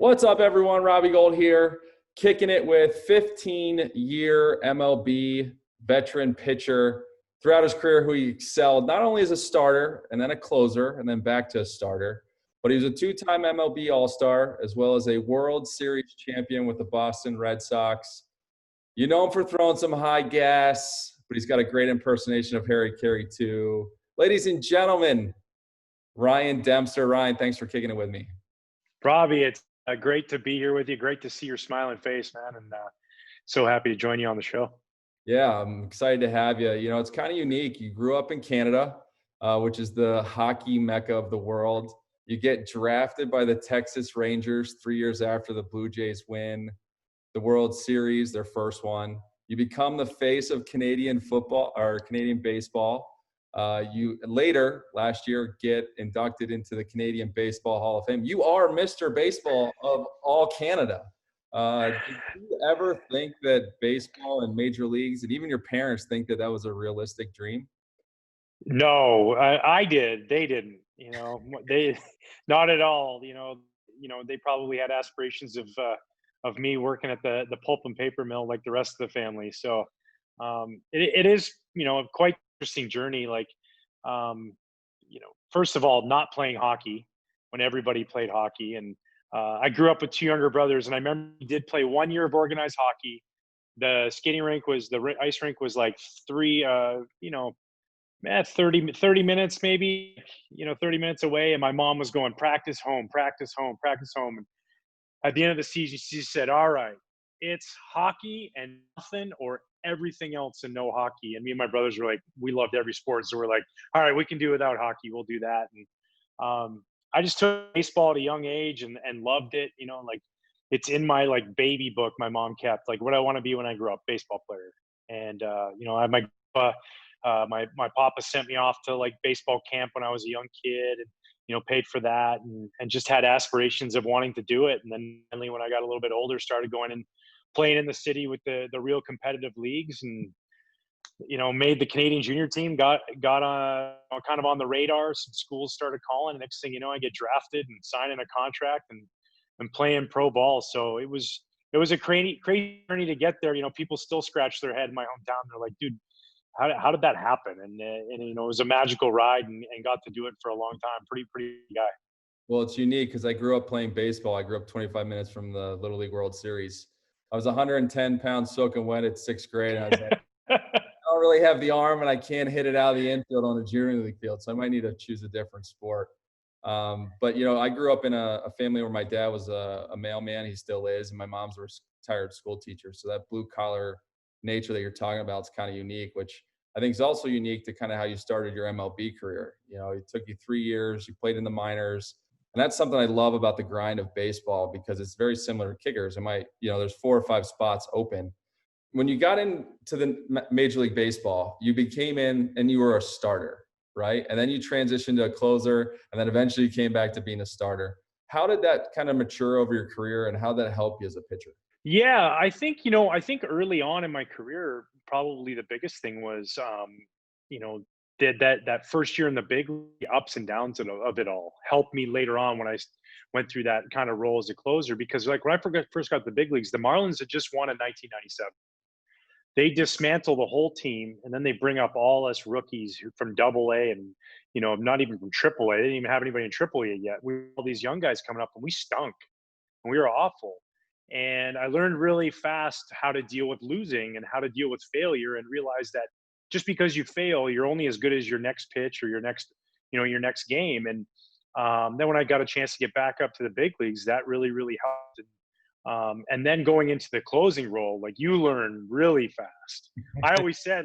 What's up, everyone? Robbie Gould here, kicking it with 15-year MLB veteran pitcher. Throughout his career, who he excelled not only as a starter and then a closer and then back to a starter, but he was a two-time MLB All-Star as well as a World Series champion with the Boston Red Sox. You know him for throwing some high gas, but he's got a great impersonation of Harry Carey too. Ladies and gentlemen, Ryan Dempster. Ryan, thanks for kicking it with me. Robbie, it's great to be here with you. Great to see your smiling face, man. And so happy to join you on the show. Yeah, I'm excited to have you. You know, it's kind of unique. You grew up in Canada, which is the hockey mecca of the world. You get drafted by the Texas Rangers 3 years after the Blue Jays win the World Series, their first one. You become the face of Canadian football or Canadian baseball. You later last year get inducted into the Canadian Baseball Hall of Fame. You are Mr. Baseball of all Canada. Did you ever think that baseball and major leagues and even your parents think that that was a realistic dream? No, I did. They didn't. They not at all. They probably had aspirations of me working at the pulp and paper mill like the rest of the family. So it is a quite interesting journey. First of all, not playing hockey when everybody played hockey, and I grew up with two younger brothers, and I remember we did play 1 year of organized hockey. The skating rink the ice rink was like 30 minutes maybe, 30 minutes away. And my mom was going practice home, practice home, practice home. And at the end of the season, she said, all right, it's hockey and nothing or everything else and no hockey. And me and my brothers were like, we loved every sport. So we're like, all right, we can do without hockey. We'll do that. And I just took baseball at a young age and loved it. It's in my baby book my mom kept, like what I want to be when I grow up, baseball player. And I had my papa sent me off to baseball camp when I was a young kid, and paid for that, and just had aspirations of wanting to do it. And then finally, when I got a little bit older, started going and playing in the city with the real competitive leagues, and made the Canadian junior team, got kind of on the radar. Some schools started calling. Next thing you know, I get drafted and signing a contract and playing pro ball. So it was a crazy journey to get there. People still scratch their head in my hometown. They're like, dude, how did that happen? And it was a magical ride, and got to do it for a long time. Pretty guy. Well, it's unique because I grew up playing baseball. I grew up 25 minutes from the Little League World Series. I was 110 pounds soaking wet at sixth grade. And I was like, I don't really have the arm, and I can't hit it out of the infield on a junior league field, so I might need to choose a different sport. But I grew up in a family where my dad was a mailman. He still is, and my mom's a retired school teacher. So that blue collar nature that you're talking about is kind of unique, which I think is also unique to kind of how you started your MLB career. It took you 3 years. You played in the minors. And that's something I love about the grind of baseball, because it's very similar to kickers. There's 4 or 5 spots open. When you got into the Major League Baseball, you became in and you were a starter, right? And then you transitioned to a closer, and then eventually you came back to being a starter. How did that kind of mature over your career, and how did that help you as a pitcher? Yeah, I think early on in my career, probably the biggest thing was, did that first year in the big league, the ups and downs of it all helped me later on when I went through that kind of role as a closer. Because when I first got to the big leagues, the Marlins had just won in 1997. They dismantle the whole team, and then they bring up all us rookies from Double A and not even from Triple A. They didn't even have anybody in Triple A yet. We all these young guys coming up, and we stunk, and we were awful. And I learned really fast how to deal with losing and how to deal with failure, and realize that just because you fail, you're only as good as your next pitch or your next game. And then when I got a chance to get back up to the big leagues, that really, really helped. And then going into the closing role, you learn really fast. I always said,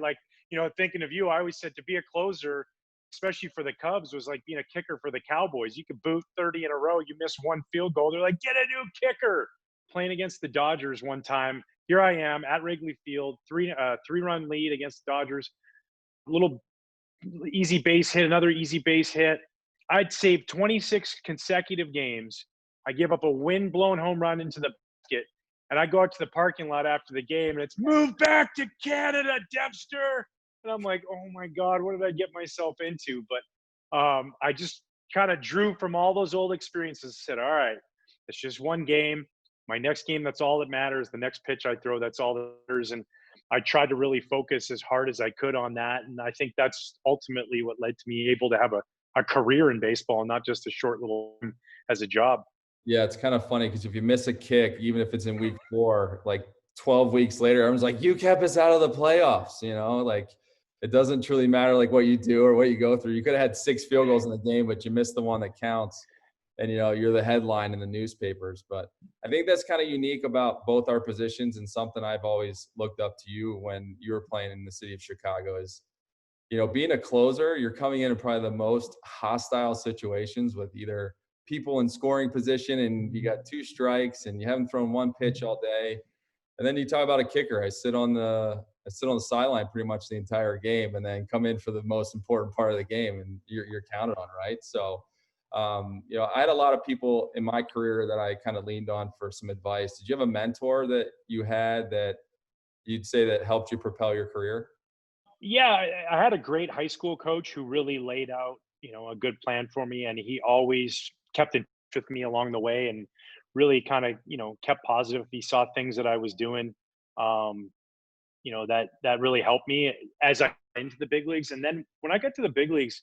thinking of you, I always said to be a closer, especially for the Cubs, was like being a kicker for the Cowboys. You could boot 30 in a row. You miss one field goal, they're like, get a new kicker. Playing against the Dodgers one time, here I am at Wrigley Field, three-run lead against the Dodgers. Little easy base hit, another easy base hit. I'd saved 26 consecutive games. I give up a wind-blown home run into the basket, and I go out to the parking lot after the game, and it's move back to Canada, Dempster. And I'm like, oh my God, what did I get myself into? But I just kind of drew from all those old experiences and said, all right, It's just one game. My next game, that's all that matters. The next pitch I throw, that's all that matters. And I tried to really focus as hard as I could on that. And I think that's ultimately what led to me able to have a career in baseball and not just a short little as a job. Yeah, it's kind of funny because if you miss a kick, even if it's in week 4, like 12 weeks later, everyone's like, "You kept us out of the playoffs," like it doesn't truly matter like what you do or what you go through. You could have had 6 field goals in the game, but you missed the one that counts. And you're the headline in the newspapers. But I think that's kind of unique about both our positions, and something I've always looked up to you when you were playing in the city of Chicago is, being a closer, you're coming in probably the most hostile situations with either people in scoring position and you got 2 strikes and you haven't thrown one pitch all day. And then you talk about a kicker. I sit on the sideline pretty much the entire game and then come in for the most important part of the game, and you're counted on, right? So, I had a lot of people in my career that I kind of leaned on for some advice. Did you have a mentor that you had that you'd say that helped you propel your career? Yeah, I had a great high school coach who really laid out, a good plan for me, and he always kept in touch with me along the way, and really kind of, kept positive. He saw things that I was doing, um, that really helped me as I got into the big leagues. And then when I got to the big leagues,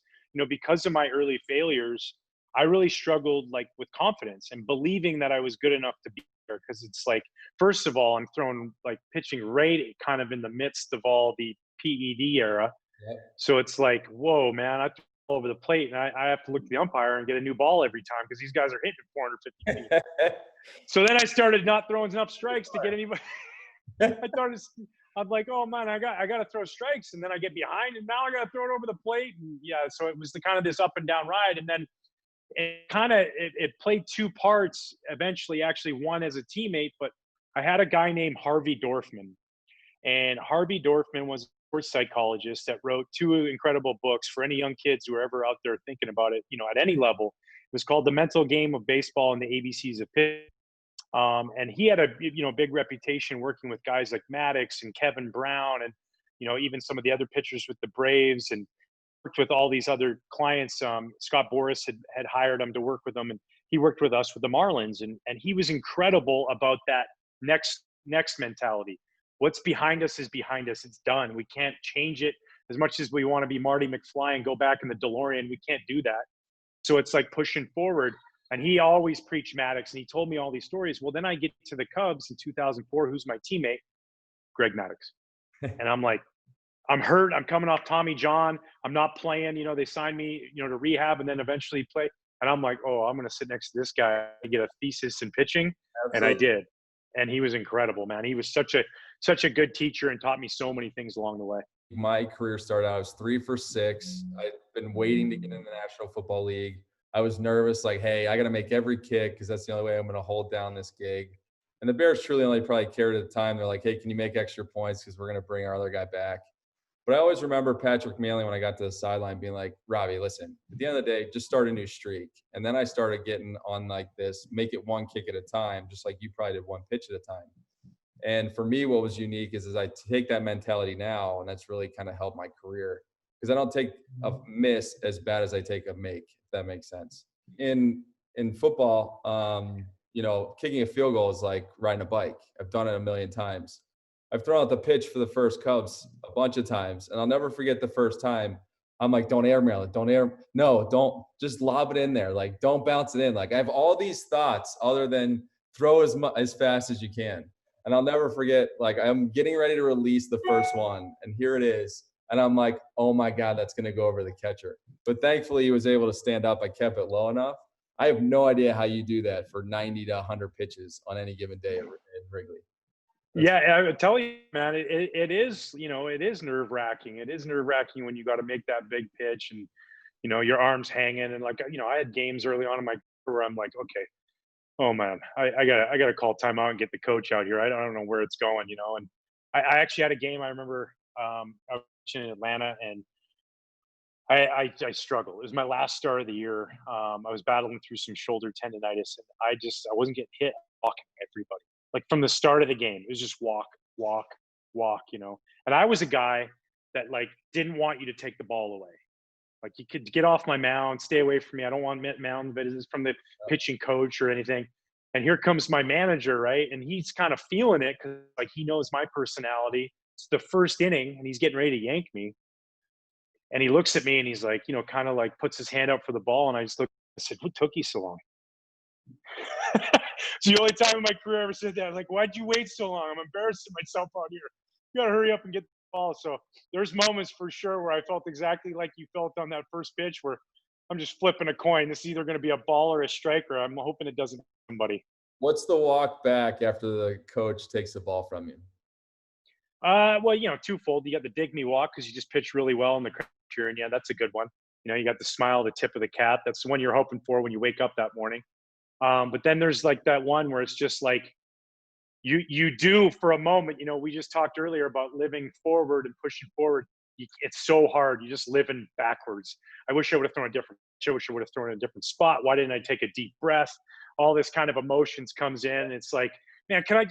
because of my early failures, I really struggled like with confidence and believing that I was good enough to be there. Because it's like, first of all, I'm throwing like pitching right kind of in the midst of all the PED era. Yep. So it's like, whoa, man, I throw all over the plate, and I have to look at the umpire and get a new ball every time because these guys are hitting 450 feet. So then I started not throwing enough strikes to get anybody. I started. I'm like, oh man, I got to throw strikes, and then I get behind, and now I got to throw it over the plate, and yeah. So it was the kind of this up and down ride, and then it played 2 parts. Eventually, actually, one as a teammate, but I had a guy named Harvey Dorfman, and Harvey Dorfman was a sports psychologist that wrote 2 incredible books for any young kids who are ever out there thinking about it, at any level. It was called The Mental Game of Baseball and the ABCs of Pitch. And he had a big reputation working with guys like Maddox and Kevin Brown, and even some of the other pitchers with the Braves, and worked with all these other clients. Scott Boras had hired him to work with them, and he worked with us with the Marlins, and he was incredible about that next mentality. What's behind us is behind us. It's done. We can't change it. As much as we want to be Marty McFly and go back in the DeLorean, we can't do that. So it's like pushing forward. And he always preached Maddox, and he told me all these stories. Well, then I get to the Cubs in 2004. Who's my teammate? Greg Maddox. And I'm like, I'm hurt. I'm coming off Tommy John. I'm not playing. They signed me, to rehab and then eventually play. And I'm like, oh, I'm going to sit next to this guy and get a thesis in pitching. And I Absolutely. did. And he was incredible, man. He was such a good teacher and taught me so many things along the way. My career started out, I was 3 for 6. I'd been waiting to get in the National Football League. I was nervous, like, hey, I got to make every kick because that's the only way I'm going to hold down this gig. And the Bears truly only probably cared at the time. They're like, hey, can you make extra points because we're going to bring our other guy back. But I always remember Patrick Manley when I got to the sideline being like, Robbie, listen, at the end of the day, just start a new streak. And then I started getting on like this, make it one kick at a time, just like you probably did one pitch at a time. And for me, what was unique is I take that mentality now, and that's really kind of helped my career because I don't take a miss as bad as I take a make, if that makes sense. In football, kicking a field goal is like riding a bike. I've done it a million times. I've thrown out the pitch for the first Cubs a bunch of times, and I'll never forget the first time. I'm like, don't airmail it. Don't just lob it in there. Like, don't bounce it in. Like, I have all these thoughts other than throw as fast as you can. And I'll never forget, like, I'm getting ready to release the first one, and here it is. And I'm like, oh my God, that's going to go over the catcher. But thankfully, he was able to stand up. I kept it low enough. I have no idea how you do that for 90 to 100 pitches on any given day in Wrigley. Yeah, I would tell you, man, it is, it is nerve wracking. It is nerve wracking when you got to make that big pitch and, your arms hanging. And like, I had games early on in my career where I'm like, okay, oh man, I gotta call timeout and get the coach out here. I don't know where it's going, And I actually had a game. I remember I was in Atlanta, and I struggled. It was my last start of the year. I was battling through some shoulder tendonitis, and I wasn't getting hit, walking everybody. Like from the start of the game, it was just walk, walk, walk. And I was a guy that like didn't want you to take the ball away. Like you could get off my mound, stay away from me. I don't want mound visits from the pitching coach or anything. And here comes my manager, right? And he's kind of feeling it because like he knows my personality. It's the first inning, and he's getting ready to yank me. And he looks at me and he's like, kind of like puts his hand up for the ball. And I just look, I said, "What took you so long?" It's the only time in my career I ever said that. I was like, "Why'd you wait so long? I'm embarrassing myself out here. You gotta hurry up and get the ball." So there's moments for sure where I felt exactly like you felt on that first pitch, where I'm just flipping a coin. This is either going to be a ball or a striker. I'm hoping it doesn't hit somebody. What's the walk back after the coach takes the ball from you? Well, twofold. You got the dig me walk because you just pitched really well in the crowd, and yeah, that's a good one. You got the smile, the tip of the cap. That's the one you're hoping for when you wake up that morning. But then there's like that one where it's just like you do for a moment. We just talked earlier about living forward and pushing forward. It's so hard. You're just living backwards. I wish I would have thrown a different. I wish I would have thrown in a different spot. Why didn't I take a deep breath? All this kind of emotions comes in. And it's like, man, can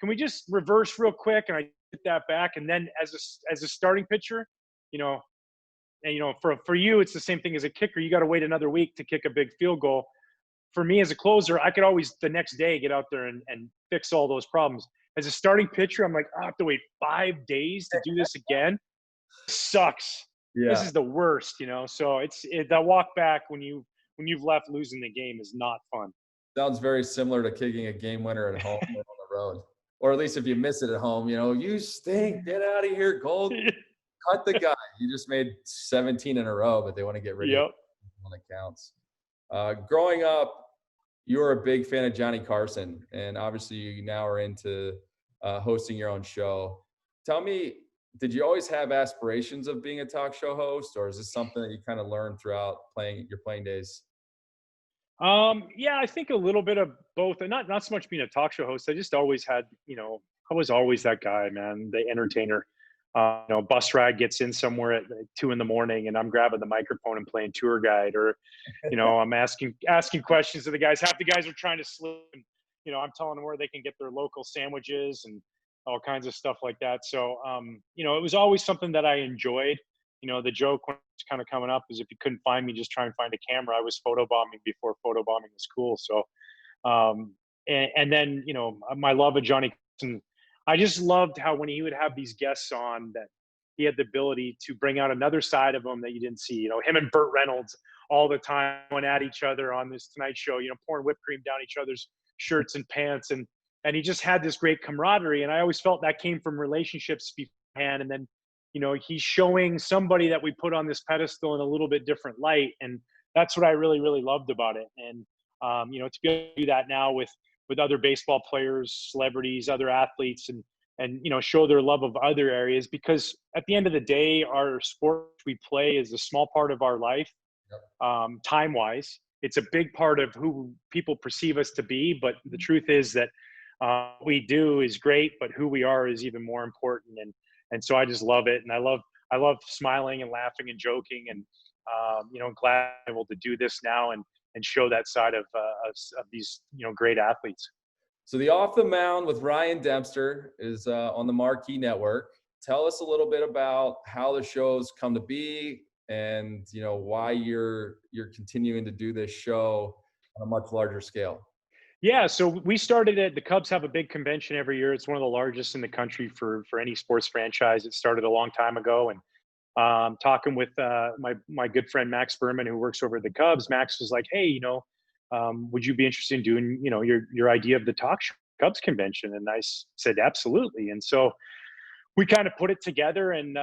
we just reverse real quick? And I get that back. And then as a starting pitcher, and for you, it's the same thing as a kicker. You got to wait another week to kick a big field goal. For me as a closer, I could always the next day get out there and fix all those problems. As a starting pitcher, I'm like, I have to wait 5 days to do this again. Sucks. Yeah. This is the worst, So that walk back when you've left losing the game is not fun. Sounds very similar to kicking a game winner at home or on the road. Or at least if you miss it at home, you stink, get out of here, Gould. Cut the guy. You just made 17 in a row, but they want to get rid of when it counts. Growing up, you were a big fan of Johnny Carson, and obviously you now are into hosting your own show. Tell me, did you always have aspirations of being a talk show host, or is this something that you kind of learned throughout your playing days? Yeah, I think a little bit of both, and not so much being a talk show host. I just always had, I was always that guy, man, the entertainer. Bus ride gets in somewhere at like 2 a.m, and I'm grabbing the microphone and playing tour guide, or I'm asking questions to the guys. Half the guys are trying to slip, and I'm telling them where they can get their local sandwiches and all kinds of stuff like that. So it was always something that I enjoyed. The joke when it's kind of coming up is if you couldn't find me, just try and find a camera. I was photobombing before photobombing was cool. So and then my love of Johnny Carson, I just loved how when he would have these guests on, that he had the ability to bring out another side of him that you didn't see. Him and Burt Reynolds all the time went at each other on this Tonight Show, pouring whipped cream down each other's shirts and pants. And he just had this great camaraderie. And I always felt that came from relationships beforehand. And then, he's showing somebody that we put on this pedestal in a little bit different light. And that's what I really, really loved about it. And, to be able to do that now with other baseball players, celebrities, other athletes, and show their love of other areas, because at the end of the day, our sport we play is a small part of our life. Time wise, it's a big part of who people perceive us to be. But the truth is that what we do is great, but who we are is even more important. And so I just love it. And I love smiling and laughing and joking, and glad I'm able to do this now and show that side of these great athletes. So the Off the Mound with Ryan Dempster is on the Marquee Network. Tell us a little bit about how the show's come to be, and why you're continuing to do this show on a much larger scale. Yeah, so we started it. The Cubs have a big convention every year. It's one of the largest in the country for any sports franchise. It started a long time ago, and talking with my good friend Max Berman, who works over at the Cubs. Max was like, "Hey, would you be interested in doing your idea of the talk show Cubs convention?" And I said, "Absolutely." And so we kind of put it together and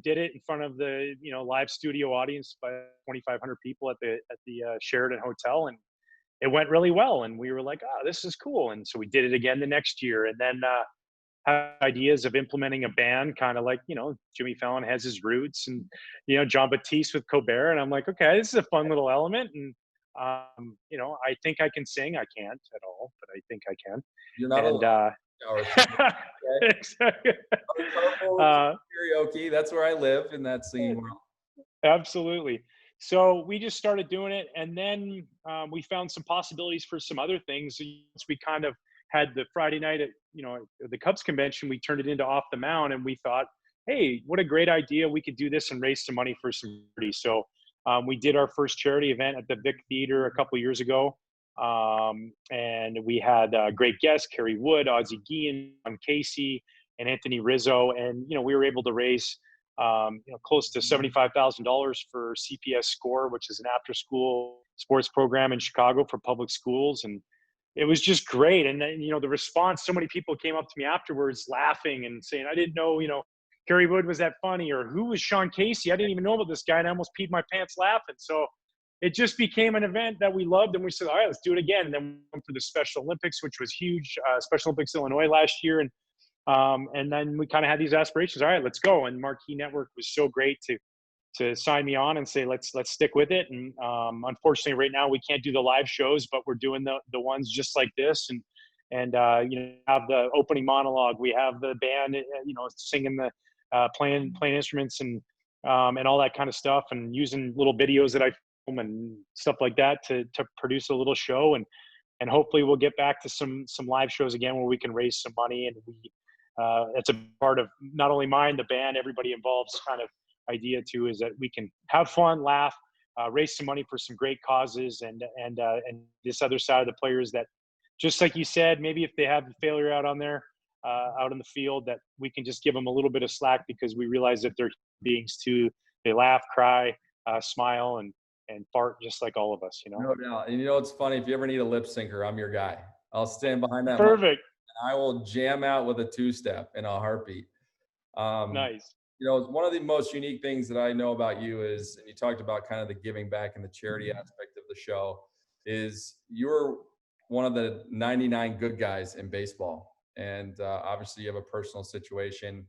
did it in front of the live studio audience by 2,500 people at the Sheraton Hotel, and it went really well. And we were like, "Oh, this is cool." And so we did it again the next year, and then had ideas of implementing a band, kind of like Jimmy Fallon has his roots, and John Batiste with Colbert. And I'm like, okay, this is a fun little element. And I think I can sing. I can't at all, but I think I can. You're not alone. Exactly. Karaoke. That's where I live, in that singing world. Absolutely. So we just started doing it, and then we found some possibilities for some other things. Once we kind of had the Friday night at the Cubs convention, we turned it into Off the Mound, and we thought, hey, what a great idea! We could do this and raise some money for some charities. So we did our first charity event at the Vic Theater a couple of years ago. And we had great guests, Kerry Wood, Ozzie Guillen, John Casey, and Anthony Rizzo. And, we were able to raise, close to $75,000 for CPS Score, which is an after school sports program in Chicago for public schools. And it was just great. And then, the response, so many people came up to me afterwards laughing and saying, I didn't know, Kerry Wood was that funny, or who was Sean Casey? I didn't even know about this guy, and I almost peed my pants laughing. So it just became an event that we loved, and we said, all right, let's do it again. And then we went for the Special Olympics, which was huge, Special Olympics Illinois last year. And then we kind of had these aspirations. All right, let's go. And Marquee Network was so great to sign me on and say, let's stick with it. And unfortunately, right now we can't do the live shows, but we're doing the ones just like this. And have the opening monologue. We have the band, singing the playing instruments and all that kind of stuff, and using little videos that I film and stuff like that to produce a little show. And hopefully we'll get back to some live shows again where we can raise some money. And it's a part of not only mine, the band, everybody involved's kind of idea too, is that we can have fun, laugh, raise some money for some great causes, and this other side of the players that, just like you said, maybe if they have the failure out on there, out in the field, that we can just give them a little bit of slack, because we realize that they're beings too. They laugh, cry, smile, and fart just like all of us, No doubt. And it's funny, if you ever need a lip syncer, I'm your guy. I'll stand behind that mic, Perfect. and I will jam out with a two-step in a heartbeat. Nice. One of the most unique things that I know about you is, and you talked about kind of the giving back and the charity aspect of the show, is you're one of the 99 good guys in baseball. And obviously you have a personal situation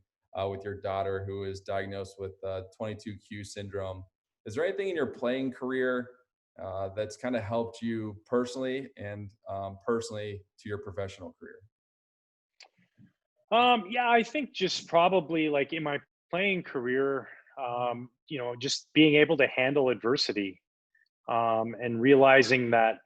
with your daughter who is diagnosed with 22q syndrome. Is there anything in your playing career that's kind of helped you personally and personally to your professional career? Yeah, I think just probably like in my playing career, just being able to handle adversity, and realizing that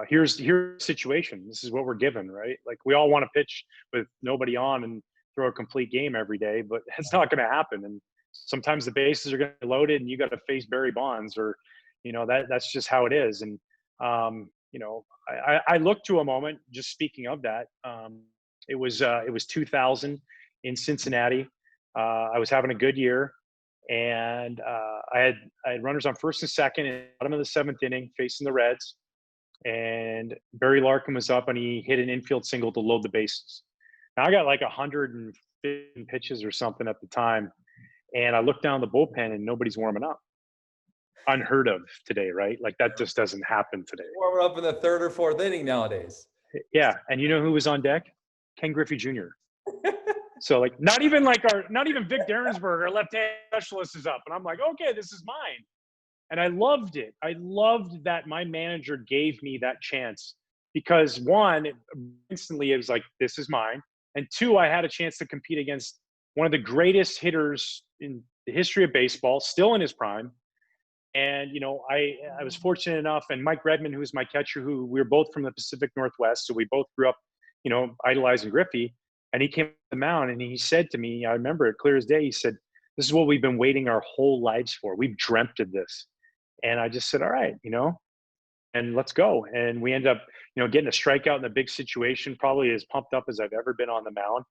here's the situation. This is what we're given, right? Like, we all want to pitch with nobody on and throw a complete game every day, but it's not going to happen. And sometimes the bases are going to be loaded, and you got to face Barry Bonds, or that's just how it is. And I look to a moment. Just speaking of that, it was 2000 in Cincinnati. I was having a good year, and I had runners on first and second in the bottom of the seventh inning, facing the Reds. And Barry Larkin was up, and he hit an infield single to load the bases. Now, I got like 115 pitches or something at the time, and I looked down the bullpen, and nobody's warming up. Unheard of today, right? Like, that just doesn't happen today. Warming up in the third or fourth inning nowadays. Yeah, and you know who was on deck? Ken Griffey Jr. So, like, not even Vic Derensberg, our left-hand specialist, is up, and I'm like, okay, this is mine. And I loved it. I loved that my manager gave me that chance, because one, instantly it was like, this is mine. And two, I had a chance to compete against one of the greatest hitters in the history of baseball, still in his prime. And, I was fortunate enough, and Mike Redmond, who was my catcher, who we were both from the Pacific Northwest. So we both grew up, idolizing Griffey. And he came to the mound, and he said to me, I remember it clear as day, he said, this is what we've been waiting our whole lives for. We've dreamt of this. And I just said, all right, and let's go. And we ended up, getting a strikeout in a big situation, probably as pumped up as I've ever been on the mound.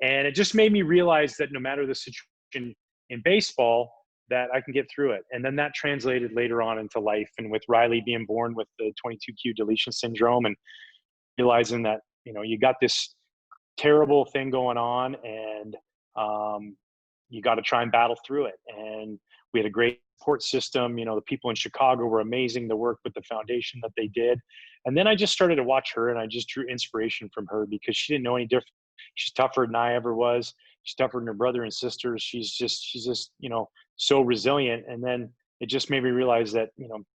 And it just made me realize that no matter the situation in baseball, that I can get through it. And then that translated later on into life. And with Riley being born with the 22q deletion syndrome, and realizing that, you got this terrible thing going on, and you got to try and battle through it. And we had a great support system. The people in Chicago were amazing to work with, the foundation that they did. And then I just started to watch her, and I just drew inspiration from her, because she didn't know any different. She's tougher than I ever was. She's tougher than her brother and sisters. She's just, so resilient. And then it just made me realize that,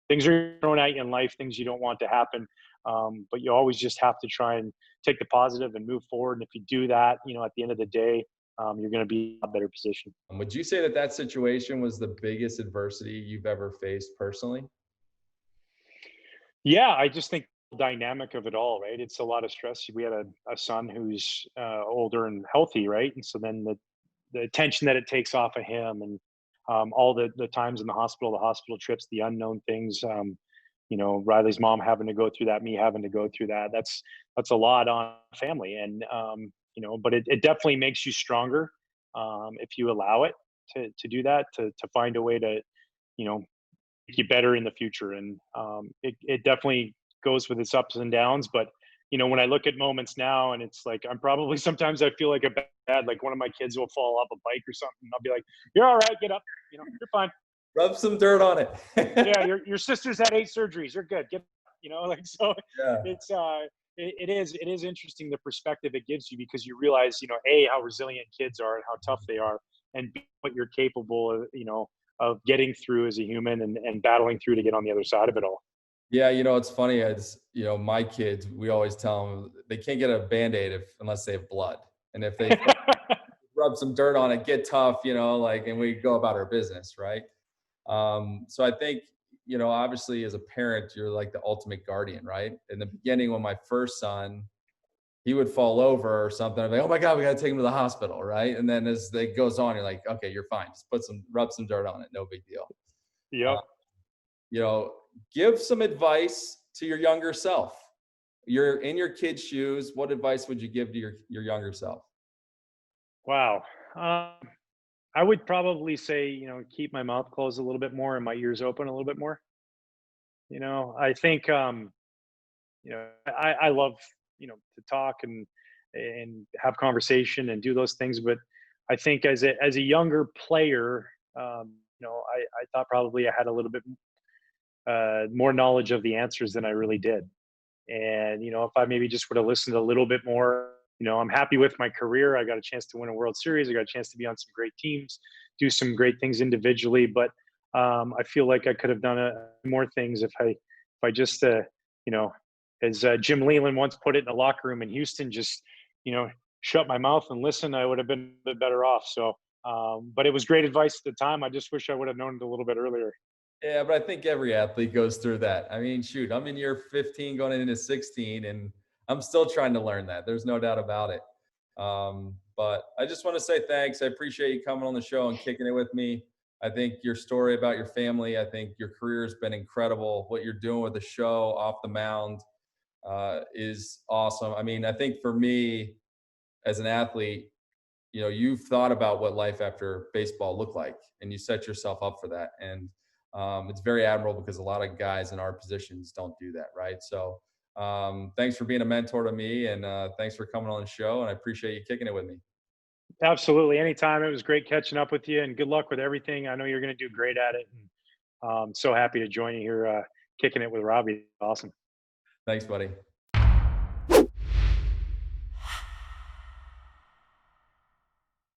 things are thrown at you in life, things you don't want to happen. But you always just have to try and take the positive and move forward. And if you do that, at the end of the day, you're going to be in a better position. Would you say that situation was the biggest adversity you've ever faced personally? Yeah, I just think the dynamic of it all, right? It's a lot of stress. We had a son who's older and healthy, right? And so then the attention that it takes off of him, and all the times in the hospital trips, the unknown things. Riley's mom having to go through that, me having to go through that. That's a lot on family. And, but it definitely makes you stronger if you allow it to do that, to find a way to, you know, make you better in the future. And it definitely goes with its ups and downs. But, when I look at moments now, and it's like, I'm probably, sometimes I feel like a bad, like one of my kids will fall off a bike or something. And I'll be like, you're all right, get up, you're fine. Rub some dirt on it. Yeah, your sister's had 8 surgeries. You're good. Like, so Yeah. it's it is interesting, the perspective it gives you, because you realize, A, how resilient kids are and how tough they are, and B, what you're capable of, of getting through as a human, and battling through to get on the other side of it all. Yeah, it's funny, my kids, we always tell them they can't get a Band-Aid unless they have blood. And if they rub some dirt on it, get tough, and we go about our business, right? So I think, obviously as a parent, you're like the ultimate guardian, right? In the beginning, when my first son, he would fall over or something, I'm like, oh my God, we got to take him to the hospital, right? And then as it goes on, you're like, okay, you're fine. Just rub some dirt on it. No big deal. Yep. You know, give some advice to your younger self. You're in your kid's shoes. What advice would you give to your younger self? Wow. I would probably say, keep my mouth closed a little bit more and my ears open a little bit more. I think, I love, to talk and have conversation and do those things. But I think as a younger player, I thought probably I had a little bit more knowledge of the answers than I really did. And, if I maybe just would have listened a little bit more, I'm happy with my career. I got a chance to win a World Series. I got a chance to be on some great teams, do some great things individually. But I feel like I could have done more things if I just, as Jim Leland once put it in the locker room in Houston, just, shut my mouth and listen, I would have been a bit better off. So, but it was great advice at the time. I just wish I would have known it a little bit earlier. Yeah, but I think every athlete goes through that. I mean, shoot, I'm in year 15 going into 16, and I'm still trying to learn that. There's no doubt about it. But I just want to say thanks. I appreciate you coming on the show and kicking it with me. I think your story about your family, I think your career has been incredible. What you're doing with the show off the mound is awesome. I mean, I think for me as an athlete, you've thought about what life after baseball looked like, and you set yourself up for that. And it's very admirable, because a lot of guys in our positions don't do that, right? So thanks for being a mentor to me, and thanks for coming on the show, and I appreciate you kicking it with me. Absolutely. Anytime. It was great catching up with you, and good luck with everything. I know you're going to do great at it. And so happy to join you here, kicking it with Robbie. Awesome. Thanks, buddy.